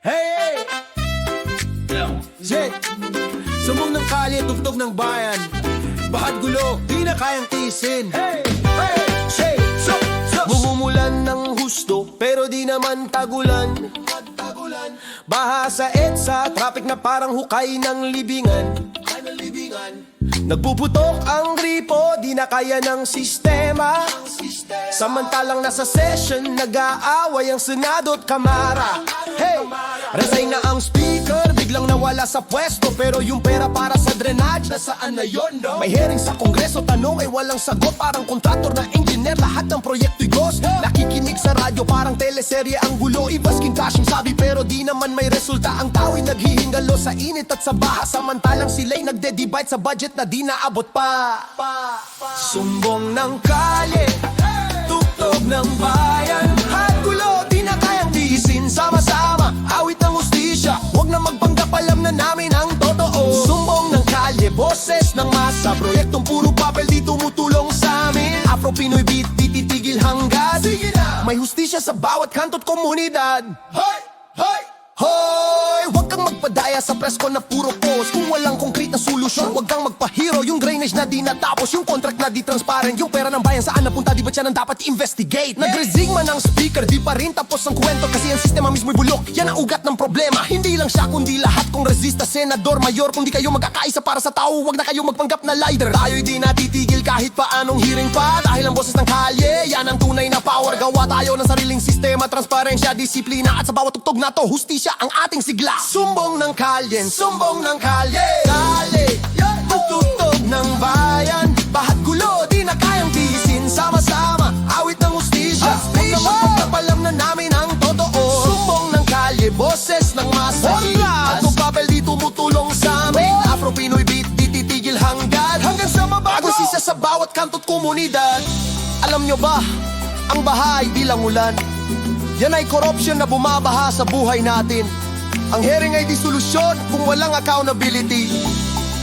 Hey! Jet! Sumbong ng kalye, tugtog ng bayan. Bahad gulo, di na kayang tiisin. Hey! Hey! Say! So! Bumumulan ng husto, pero di naman tagulan. Baha sa EDSA, traffic na parang hukay ng libingan. Nagpuputok ang gripo, di na kaya ng sistema. Samantalang nasa session, nag-aaway ang Senado at Kamara. Hey! Resign na ang speaker, biglang nawala sa pwesto. Pero yung pera para sa drainage, nasaan na yun, no? May hearing sa kongreso, tanong ay walang sagot. Parang kontraktor na engineer, lahat ng proyekto'y ghost. Nakikinig sa radyo, parang teleserye ang gulo. Ibas kintasyong sabi, pero di naman may resulta. Ang tao'y naghihingalo sa init at sa baha. Samantalang sila'y nagde-divide sa budget na di naabot pa. Sumbong ng kalye, tugtog ng bayan. At gulo, di na kayang tiisin. Sama-sama, awit ng hustisya. Huwag na magpanggap, alam na namin ang totoo. Sumbong ng kalye, boses ng masa. Proyektong puro papel, di tumutulong sa amin. Afro-Pinoy beat, di titigil hanggang may hustisya sa bawat kanto't komunidad. Hoy! Hoy! Hoy! Huwag kang magpadaya sa presko na puro post. Kung walang konkrete na solusyon, huwag kang magpahiro. Yung drainage na di natapos, yung contract na di transparent. Yung pera ng bayan saan napunta, di ba siya nang dapat i-investigate? Nag-resigma ng speaker, di pa rin tapos ang kwento. Kasi ang sistema mismo'y bulok, yan ang ugat ng problema. Hindi lang siya kundi lahat, kung resista, senador, mayor. Kung di kayo magkakaisa para sa tao, huwag na kayo magpanggap na leader. Tayo'y di natitigil kahit pa anong hearing pa. Dahil ang boses ng kalye, yan ang tunay na power. Gawa tayo ng sariling sistema, transparensya, disiplina. At sa bawat tugtog na to, hustisya ang ating sigla. Sumbong ng kalye, sumbong ng kalye. Kalye, tugtog ng bayan. Bahat gulo, di na kayang tiisin. Sama-sama, awit ng hustisya. Huwag na magpagpapalam na namin ang totoo. Sumbong ng kalye, boses ng masa. At kung papel di tumutulong sa amin. Afro-Pinoy beat, di titigil hanggang sa mabago. Agusisa sa bawat kanto't komunidad. Alam nyo ba, ang baha ay di lang ulan. Yan ay corruption na bumabaha sa buhay natin. Ang hearing ay di solusyon kung walang accountability.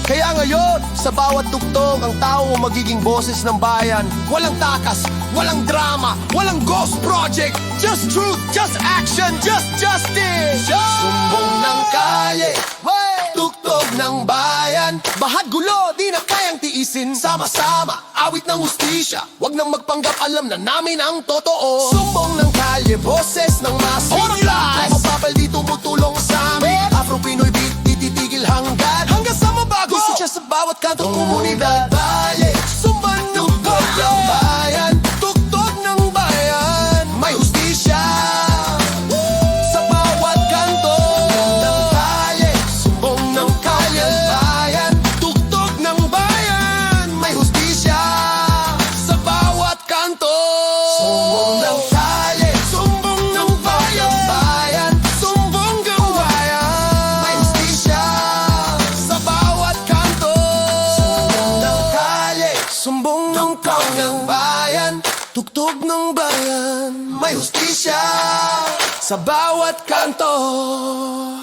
Kaya ngayon, sa bawat tugtog, ang tao ang magiging boses ng bayan. Walang takas, walang drama, walang ghost project. Just truth, just action, just justice. Sumbong ng kalye, tugtog ng bayan. Bahat gulo, di na kayang tiisin. Sama-sama, awit ng hustisya. Huwag nang magpanggap, alam na namin ang totoo. Sumbong ng kalye, boses ng masa. Ang papel di tumutulong sa amin. Afro-Pinoy beat, di titigil hanggang sa mabago. Gusto siya sa bawat kanto't komunidad. Kalye, sumban tugtog ng bayan. Tugtog ng bayan, may hustisya sa bawat kanto ng kalye. Sumbong ng kalye, bayan. Tugtog ng bayan, may hustisya sa bawat kanto. Sumbong ng kalye, sumbong ng bayan, bayan. Sumbong ng bayan, may hustisya sa bawat kanto. Sumbong ng kalye, sumbong ng bayan. Tugtog ng bayan, may hustisya sa bawat kanto.